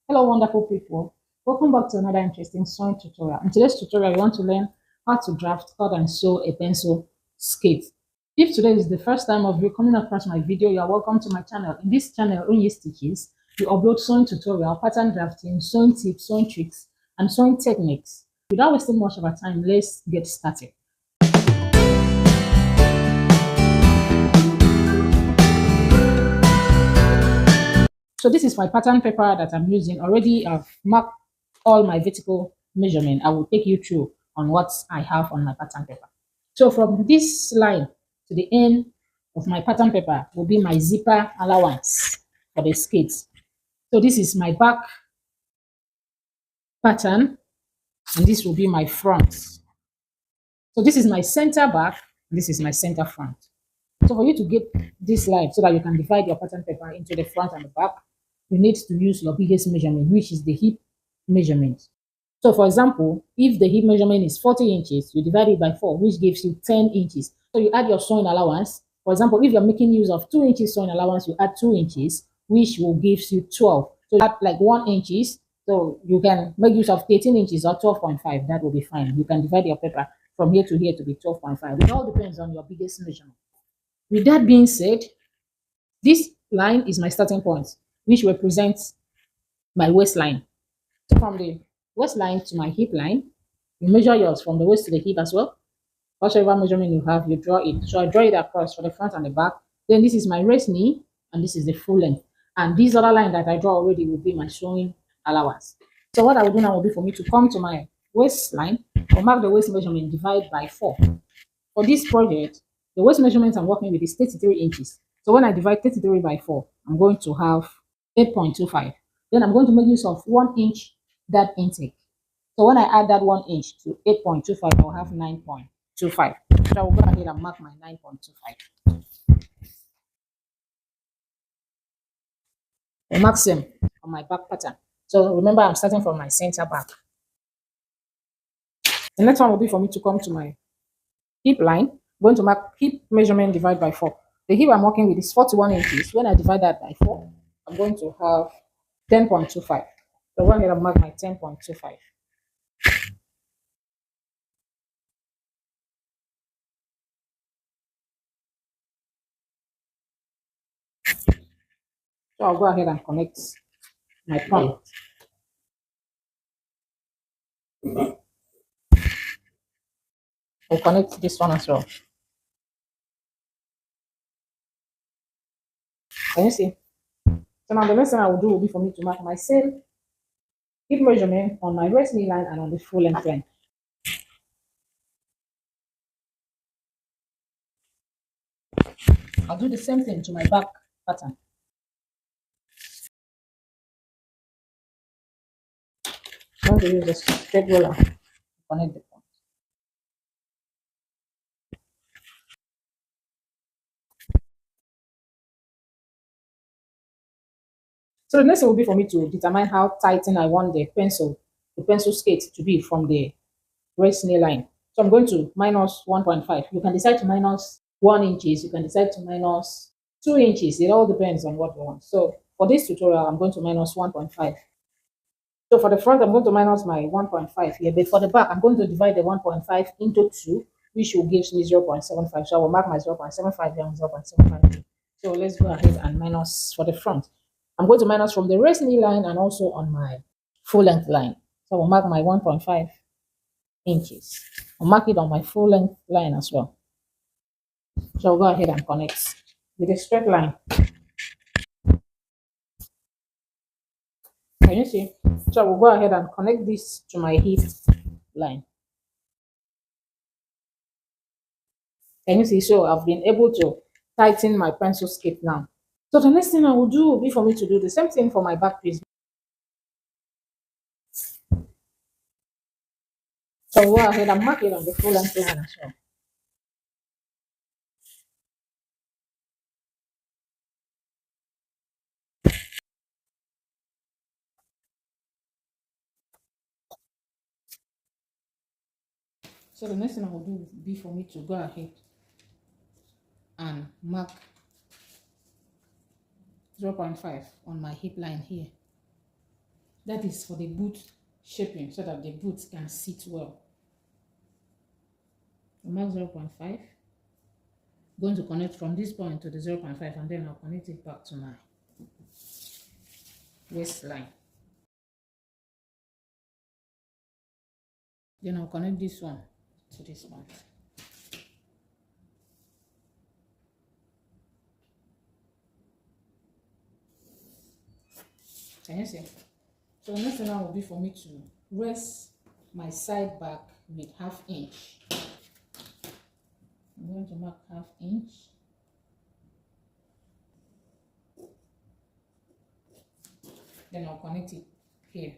Hello, wonderful people. Welcome back to another interesting sewing tutorial. In today's tutorial, we want to learn how to draft, cut, and sew a pencil skate. If today is the first time of you coming across my video, you are welcome to my channel. In this channel, Unyistitches, we upload sewing tutorial, pattern drafting, sewing tips, sewing tricks, and sewing techniques. Without wasting much of our time, let's get started. So this is my pattern paper that I'm using. Already I've marked all my vertical measurement. I will take you through on what I have on my pattern paper. So from this line to the end of my pattern paper will be my zipper allowance for the skates. So this is my back pattern and this will be my front. So this is my center back and this is my center front. So for you to get this line so that you can divide your pattern paper into the front and the back, you need to use your biggest measurement, which is the hip measurement. So for example, if the hip measurement is 40 inches, you divide it by 4, which gives you 10 inches. So you add your sewing allowance. For example, if you're making use of 2 inches sewing allowance, you add 2 inches, which will give you 12. So add like 1 inches. So you can make use of 13 inches or 12.5. That will be fine. You can divide your paper from here to here to be 12.5. It all depends on your biggest measurement. With that being said, this line is my starting point, which represents my waistline. So from the waistline to my hip line, you measure yours from the waist to the hip as well. Whatever measurement you have, you draw it. So I draw it across for the front and the back. Then this is my waist knee, and this is the full length. And this other line that I draw already will be my sewing allowance. So what I will do now will be for me to come to my waistline, or mark the waist measurement, divide by 4. For this project, the waist measurement I'm working with is 33 inches. So when I divide 33 by 4, I'm going to have 8.25. Then I'm going to make use of 1 inch that intake. So when I add that 1 inch to 8.25, I'll have 9.25. So I will go ahead and mark my 9.25. The mark same on my back pattern. So remember, I'm starting from my center back. The next one will be for me to come to my hip line. I'm going to mark hip measurement divide by 4. The hip I'm working with is 41 inches. When I divide that by 4, I'm going to have 10.25. So one here I mark my 10.25. So I'll go ahead and connect my front. I'll connect this one as well. Can you see? So now the next thing I will do will be for me to mark my same hip measurement on my waist knee line and on the full length line. I'll do the same thing to my back pattern. I'm going to use a straight roller to connect the front. So the next thing will be for me to determine how tight I want the pencil skate to be from the waist knee line. So I'm going to minus 1.5. You can decide to minus 1 inches. You can decide to minus 2 inches. It all depends on what you want. So for this tutorial, I'm going to minus 1.5. So for the front, I'm going to minus my 1.5 here. But for the back, I'm going to divide the 1.5 into 2, which will give me 0.75. So I will mark my 0.75 here and 0.75 here. So let's go ahead and minus for the front. I'm going to minus from the waist knee line and also on my full length line. So I will mark my 1.5 inches. I'll mark it on my full length line as well. So I'll go ahead and connect with a straight line. Can you see? So I will go ahead and connect this to my hip line. Can you see? So I've been able to tighten my pencil skate now. So the next thing I will do will be for me to do the same thing for my back piece. So I'll go ahead and mark it on the full length line as well. So the next thing I will do will be for me to go ahead and mark 0.5 on my hip line here. That is for the boot shaping so that the boots can sit well. Mark 0.5. Going to connect from this point to the 0.5 and then I'll connect it back to my waistline. Then I'll connect this one to this one. Can you see? So the next thing now will be for me to rest my side back with 1/2 inch. I'm going to mark 1/2 inch. Then I'll connect it here.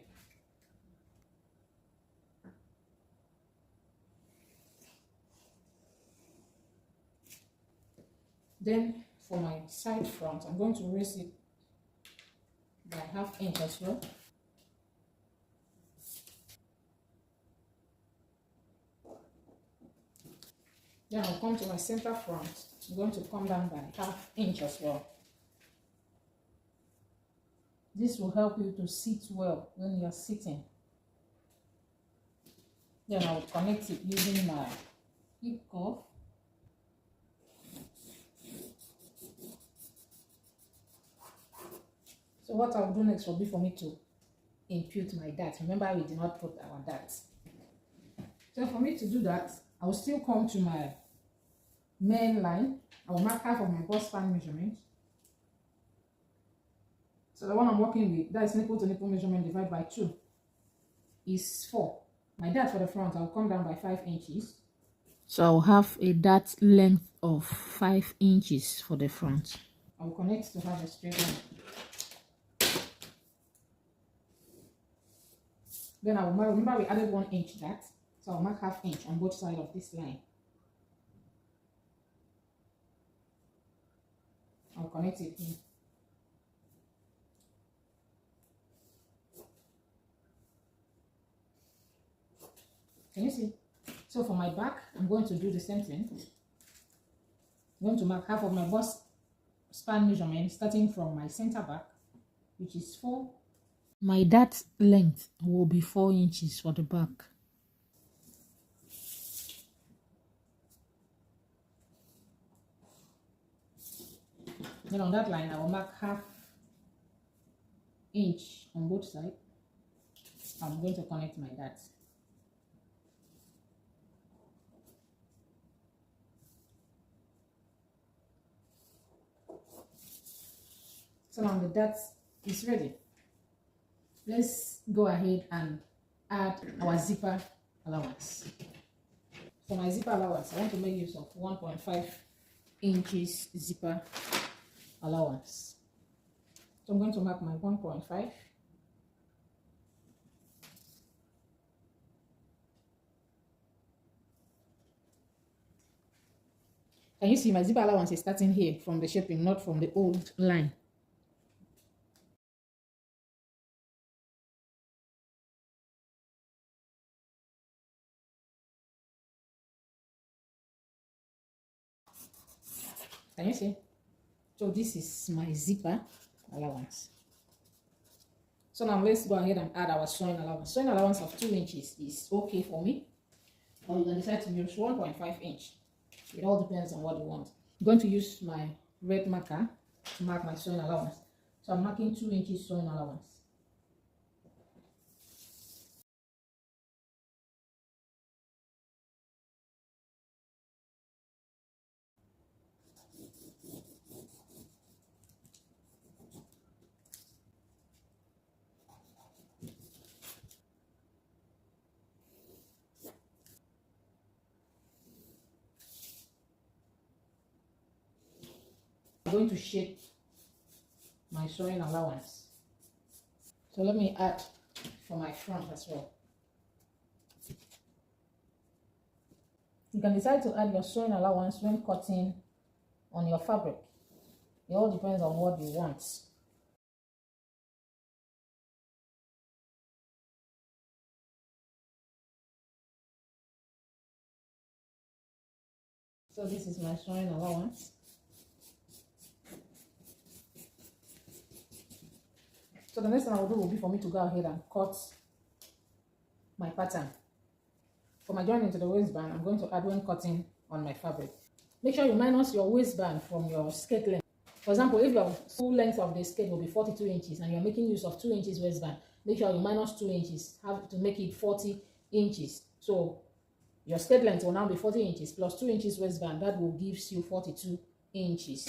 Then for my side front, I'm going to raise it by 1/2 inch as well. Then I'll come to my center front. I'm going to come down by 1/2 inch as well. This will help you to sit well when you're sitting. Then I'll connect it using my hip cuff. So what I'll do next will be for me to impute my dart. Remember, we did not put our dart. So for me to do that, I will still come to my main line. I will mark 1/2 of my bust span measurement. So the one I'm working with, that is nipple to nipple measurement divided by 2, is 4. My dart for the front, I'll come down by 5 inches. So I'll have a dart length of 5 inches for the front. I'll connect to have a straight line. Then I will mark, remember we added 1 inch dart, so I'll mark 1/2 inch on both sides of this line. I'll connect it in. Can you see? So for my back, I'm going to do the same thing. I'm going to mark 1/2 of my bust span measurement starting from my center back, which is 4. My dart length will be 4 inches for the back. Then on that line, I will mark 1/2 inch on both sides. I'm going to connect my dart. So now the dart is ready. Let's go ahead and add our zipper allowance. For my zipper allowance, I want to make use of 1.5 inches zipper allowance. So I'm going to mark my 1.5. Can you see my zipper allowance is starting here from the shaping, not from the old line? Can you see? So this is my zipper allowance. So now let's go ahead and add our sewing allowance. Sewing allowance of 2 inches is okay for me. Or you can decide to use 1.5 inch. It all depends on what you want. I'm going to use my red marker to mark my sewing allowance. So I'm marking 2 inches sewing allowance. I'm going to shape my sewing allowance. So let me add for my front as well. You can decide to add your sewing allowance when cutting on your fabric. It all depends on what you want. So this is my sewing allowance. So the next thing I will do will be for me to go ahead and cut my pattern. For my joining to the waistband, I'm going to add when cutting on my fabric. Make sure you minus your waistband from your skirt length. For example, if your full length of the skirt will be 42 inches and you're making use of 2 inches waistband, make sure you minus 2 inches, have to make it 40 inches. So your skirt length will now be 40 inches plus 2 inches waistband. That will give you 42 inches.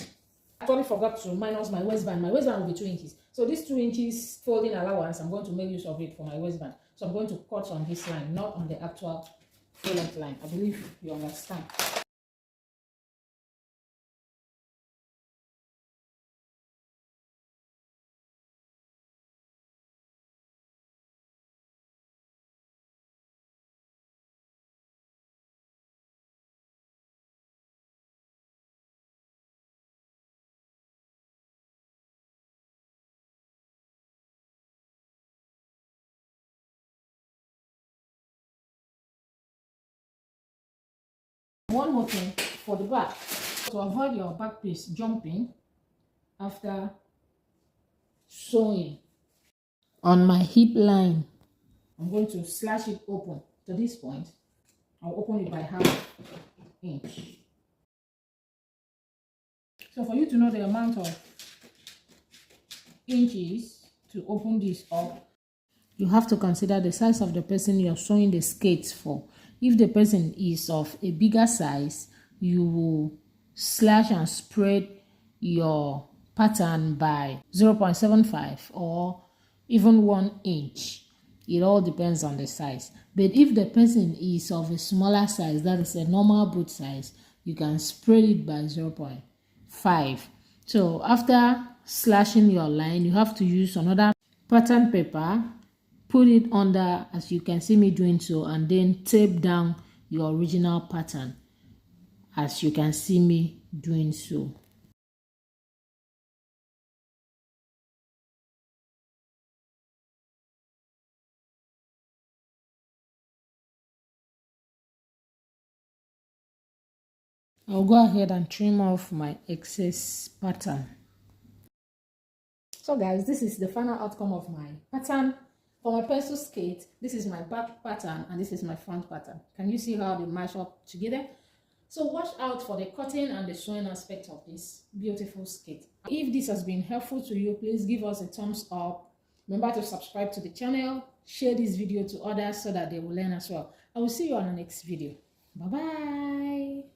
I actually forgot to minus my waistband. My waistband will be 2 inches. So this 2 inches folding allowance, I'm going to make use of it for my waistband. So I'm going to cut on this line, not on the actual full length line. I believe you understand. One more thing for the back, to avoid your back piece jumping after sewing. On my hip line, I'm going to slash it open to this point. I'll open it by half inch. So for you to know the amount of inches to open this up, you have to consider the size of the person you're sewing the skirts for. If the person is of a bigger size, you will slash and spread your pattern by 0.75 or even 1 inch. It all depends on the size. But if the person is of a smaller size, that is a normal boot size, you can spread it by 0.5. So after slashing your line, you have to use another pattern paper, put it under as you can see me doing so, and then tape down your original pattern as you can see me doing so. I'll go ahead and trim off my excess pattern. So guys, this is the final outcome of my pattern. For my pencil skirt, this is my back pattern and this is my front pattern. Can you see how they match up together? So watch out for the cutting and the sewing aspect of this beautiful skirt. If this has been helpful to you, please give us a thumbs up. Remember to subscribe to the channel, share this video to others so that they will learn as well. I will see you on the next video. Bye bye.